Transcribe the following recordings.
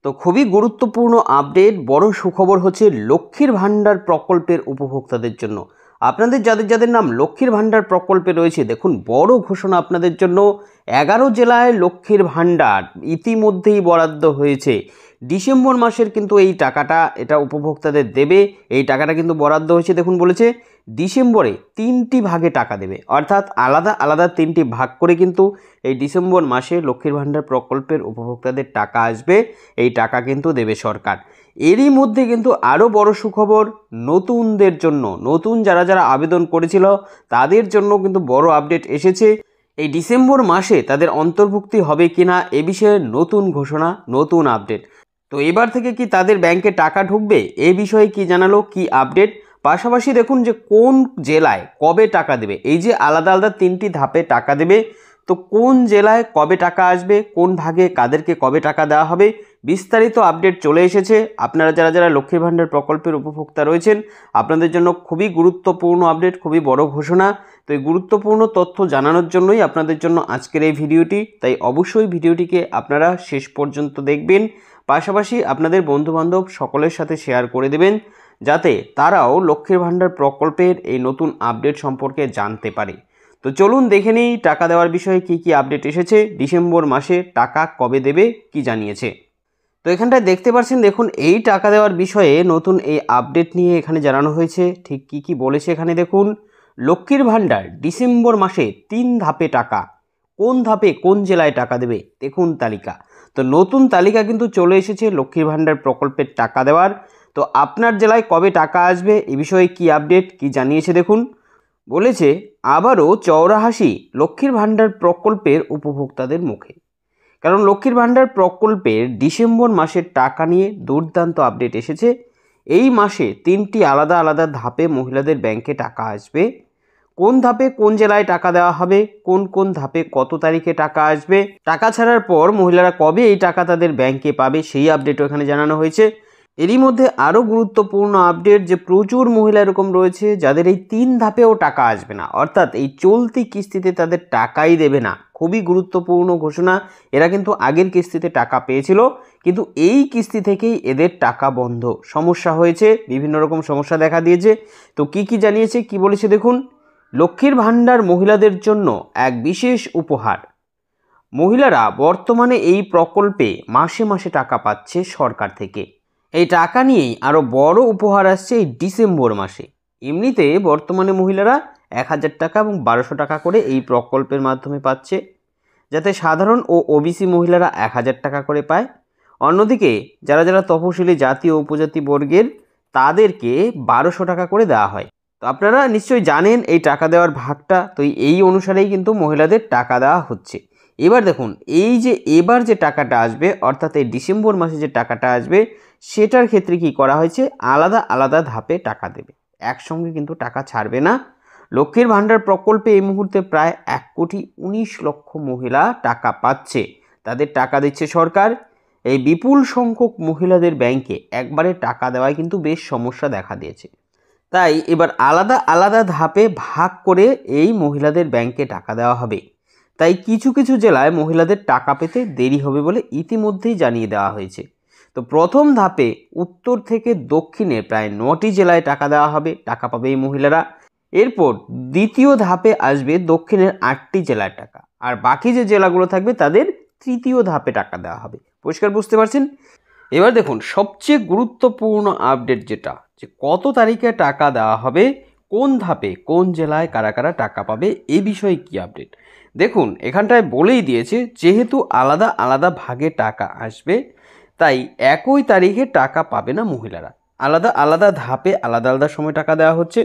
তো খুবই গুরুত্বপূর্ণ আপডেট, বড় সুখবর হচ্ছে লক্ষ্মীর ভাণ্ডার প্রকল্পের উপভোক্তাদের জন্য। আপনাদের যাদের যাদের নাম লক্ষ্মীর ভাণ্ডার প্রকল্পে রয়েছে, দেখুন বড় ঘোষণা আপনাদের জন্য। 11 জেলায় লক্ষ্মীর ভাণ্ডার ইতিমধ্যেই বরাদ্দ হয়েছে। ডিসেম্বর মাসের কিন্তু এই টাকাটা এটা উপভোক্তাদের দেবে। এই টাকাটা কিন্তু বরাদ্দ হয়েছে, দেখুন বলেছে ডিসেম্বরে 3টি ভাগে টাকা দেবে, অর্থাৎ আলাদা আলাদা 3টি ভাগ করে কিন্তু এই ডিসেম্বর মাসে লক্ষ্মীর ভাণ্ডার প্রকল্পের উপভোক্তাদের টাকা আসবে। এই টাকা কিন্তু দেবে সরকার। এরই মধ্যে কিন্তু আরও বড় সুখবর নতুনদের জন্য, নতুন যারা যারা আবেদন করেছিল তাদের জন্য কিন্তু বড় আপডেট এসেছে। এই ডিসেম্বর মাসে তাদের অন্তর্ভুক্তি হবে কিনা এ বিষয়ে নতুন ঘোষণা, নতুন আপডেট। তো এবার থেকে কি তাদের ব্যাংকে টাকা ঢুকবে, এ বিষয়ে কি জানালো, কি আপডেট। পাশাপাশি দেখুন যে কোন জেলায় কবে টাকা দেবে। এই যে আলাদা আলাদা 3টি ধাপে টাকা দেবে, তো কোন জেলায় কবে টাকা আসবে, কোন ভাগে কাদেরকে কবে টাকা দেওয়া হবে, বিস্তারিত আপডেট চলে এসেছে। আপনারা যারা যারা লক্ষ্মীর ভাণ্ডার প্রকল্পের উপভোক্তা রয়েছেন, আপনাদের জন্য খুবই গুরুত্বপূর্ণ আপডেট, খুবই বড় ঘোষণা। তো এই গুরুত্বপূর্ণ তথ্য জানানোর জন্যই আপনাদের জন্য আজকের এই ভিডিওটি। তাই অবশ্যই ভিডিওটিকে আপনারা শেষ পর্যন্ত দেখবেন, পাশাপাশি আপনাদের বন্ধুবান্ধব সকলের সাথে শেয়ার করে দেবেন, যাতে তারাও লক্ষ্মীর ভাণ্ডার প্রকল্পের এই নতুন আপডেট সম্পর্কে জানতে পারে। তো চলুন দেখে নিই টাকা দেওয়ার বিষয়ে কি কি আপডেট এসেছে, ডিসেম্বর মাসে টাকা কবে দেবে কি জানিয়েছে। তো এখানটায় দেখতে পাচ্ছেন, দেখুন এই টাকা দেওয়ার বিষয়ে নতুন এই আপডেট নিয়ে এখানে জানানো হয়েছে। ঠিক কি কি বলেছে এখানে দেখুন। লক্ষ্মীর ভাণ্ডার ডিসেম্বর মাসে 3 ধাপে টাকা, কোন ধাপে কোন জেলায় টাকা দেবে দেখুন তালিকা। তো নতুন তালিকা কিন্তু চলে এসেছে লক্ষ্মীর ভাণ্ডার প্রকল্পের টাকা দেওয়ার। তো আপনার জেলায় কবে টাকা আসবে এ বিষয়ে কি আপডেট, কি জানিয়েছে দেখুন। বলেছে আবারও চওড়া হাসি লক্ষ্মীর ভাণ্ডার প্রকল্পের উপভোক্তাদের মুখে। কারণ লক্ষ্মীর ভাণ্ডার প্রকল্পের ডিসেম্বর মাসের টাকা নিয়ে দুর্দান্ত আপডেট এসেছে। এই মাসে 3টি আলাদা আলাদা ধাপে মহিলাদের ব্যাংকে টাকা আসবে। কোন ধাপে কোন জেলায় টাকা দেওয়া হবে, কোন কোন ধাপে কত তারিখে টাকা আসবে, টাকা ছাড়ার পর মহিলারা কবে এই টাকা তাদের ব্যাংকে পাবে সেই আপডেটও এখানে জানানো হয়েছে। এরই মধ্যে আরও গুরুত্বপূর্ণ আপডেট যে প্রচুর মহিলা এরকম রয়েছে যাদের এই 3 ধাপেও টাকা আসবে না, অর্থাৎ এই চলতি কিস্তিতে তাদের টাকাই দেবে না। খুবই গুরুত্বপূর্ণ ঘোষণা। এরা কিন্তু আগের কিস্তিতে টাকা পেয়েছিল, কিন্তু এই কিস্তি থেকেই এদের টাকা বন্ধ। সমস্যা হয়েছে, বিভিন্ন রকম সমস্যা দেখা দিয়েছে। তো কি কি জানিয়েছে, কি বলেছে দেখুন। লক্ষ্মীর ভাণ্ডার মহিলাদের জন্য এক বিশেষ উপহার। মহিলারা বর্তমানে এই প্রকল্পে মাসে মাসে টাকা পাচ্ছে সরকার থেকে। এই টাকা নিয়েই আরও বড় উপহার আসছে এই ডিসেম্বর মাসে। এমনিতে বর্তমানে মহিলারা 1000 টাকা এবং 1200 টাকা করে এই প্রকল্পের মাধ্যমে পাচ্ছে, যাতে সাধারণ ও ওবিসি মহিলারা 1000 টাকা করে পায়। অন্যদিকে যারা যারা তপশিলি জাতি ও উপজাতি বর্গের, তাদেরকে 1200 টাকা করে দেওয়া হয়। তো আপনারা নিশ্চয়ই জানেন এই টাকা দেওয়ার ভাগটা। তো এই অনুসারেই কিন্তু মহিলাদের টাকা দেওয়া হচ্ছে। এবার দেখুন, এই যে এবার যে টাকাটা আসবে, অর্থাৎ এই ডিসেম্বর মাসে যে টাকাটা আসবে, সেটার ক্ষেত্রে কি করা হয়েছে, আলাদা আলাদা ধাপে টাকা দেবে, একসঙ্গে কিন্তু টাকা ছাড়বে না। লক্ষ্মীর ভাণ্ডার প্রকল্পে এই মুহূর্তে প্রায় 1,19,00,000 মহিলা টাকা পাচ্ছে, তাদের টাকা দিচ্ছে সরকার। এই বিপুল সংখ্যক মহিলাদের ব্যাংকে একবারে টাকা দেওয়ায় কিন্তু বেশ সমস্যা দেখা দিয়েছে। তাই এবার আলাদা আলাদা ধাপে ভাগ করে এই মহিলাদের ব্যাংকে টাকা দেওয়া হবে। তাই কিছু কিছু জেলায় মহিলাদের টাকা পেতে দেরি হবে বলে ইতিমধ্যেই জানিয়ে দেওয়া হয়েছে। তো প্রথম ধাপে উত্তর থেকে দক্ষিণে প্রায় 9টি জেলায় টাকা দেওয়া হবে, টাকা পাবে এই মহিলারা। এরপর দ্বিতীয় ধাপে আসবে দক্ষিণের 8টি জেলার টাকা, আর বাকি যে জেলাগুলো থাকবে তাদের তৃতীয় ধাপে টাকা দেওয়া হবে। পরিষ্কার বুঝতে পারছেন? এবার দেখুন সবচেয়ে গুরুত্বপূর্ণ আপডেট যেটা, যে কত তারিখে টাকা দেওয়া হবে, কোন ধাপে কোন জেলায় কারা কারা টাকা পাবে, এই বিষয়ে কি আপডেট দেখুন। এখানটায় বলেই দিয়েছে যেহেতু আলাদা আলাদা ভাগে টাকা আসবে, তাই একই তারিখে টাকা পাবে না মহিলারা, আলাদা আলাদা ধাপে আলাদা আলাদা সময় টাকা দেওয়া হচ্ছে।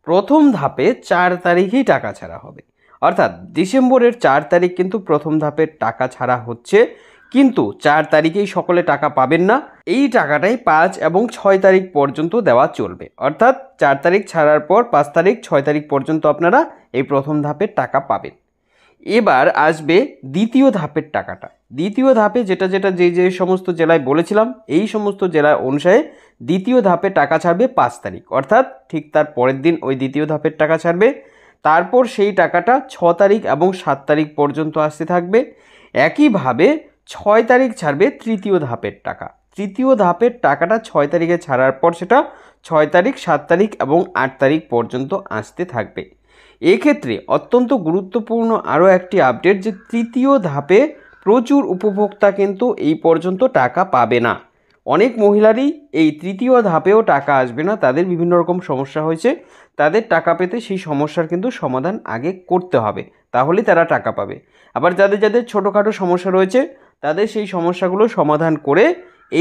প্রথম ধাপে 4 তারিখেই টাকা ছাড়া হবে, অর্থাৎ ডিসেম্বরের 4 তারিখ কিন্তু প্রথম ধাপের টাকা ছাড়া হচ্ছে, কিন্তু 4 তারিখেই সকলে টাকা পাবেন না। এই টাকাটাই 5 এবং 6 তারিখ পর্যন্ত দেওয়া চলবে, অর্থাৎ 4 তারিখ ছাড়ার পর 5 তারিখ 6 তারিখ পর্যন্ত আপনারা এই প্রথম ধাপের টাকা পাবেন। এবার আসবে দ্বিতীয় ধাপের টাকাটা। দ্বিতীয় ধাপে যেটা যেটা যে যে সমস্ত জেলায় বলেছিলাম, এই সমস্ত জেলা অনুসারে দ্বিতীয় ধাপে টাকা ছাড়বে 5 তারিখ, অর্থাৎ ঠিক তার পরের দিন ওই দ্বিতীয় ধাপের টাকা ছাড়বে। তারপর সেই টাকাটা 6 তারিখ এবং 7 তারিখ পর্যন্ত আসতে থাকবে। একইভাবে 6 তারিখ ছাড়বে তৃতীয় ধাপের টাকা। তৃতীয় ধাপের টাকাটা 6 তারিখে ছাড়ার পর সেটা 6 তারিখ, 7 তারিখ এবং 8 তারিখ পর্যন্ত আসতে থাকবে। এক্ষেত্রে অত্যন্ত গুরুত্বপূর্ণ আরও একটি আপডেট যে তৃতীয় ধাপে প্রচুর উপভোক্তা কিন্তু এই পর্যন্ত টাকা পাবে না। অনেক মহিলারই এই তৃতীয় ধাপেও টাকা আসবে না, তাদের বিভিন্ন রকম সমস্যা হয়েছে, তাদের টাকা পেতে সেই সমস্যার কিন্তু সমাধান আগে করতে হবে, তাহলেই তারা টাকা পাবে। আবার যাদের যাদের ছোটোখাটো সমস্যা রয়েছে তাদের সেই সমস্যাগুলো সমাধান করে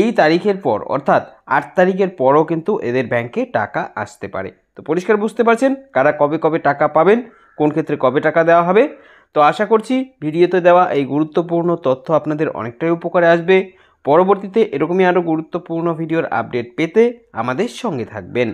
এই তারিখের পর অর্থাৎ 8 তারিখের পরও কিন্তু এদের ব্যাংকে টাকা আসতে পারে। তো পরিষ্কার বুঝতে পারছেন কারা কবে কবে টাকা পাবেন, কোন ক্ষেত্রে কবে টাকা দেওয়া হবে। তো আশা করছি ভিডিওতে দেওয়া এই গুরুত্বপূর্ণ তথ্য আপনাদের অনেকটাই উপকারে আসবে। পরবর্তীতে এরকমই আরও গুরুত্বপূর্ণ ভিডিওর আপডেট পেতে আমাদের সঙ্গে থাকবেন।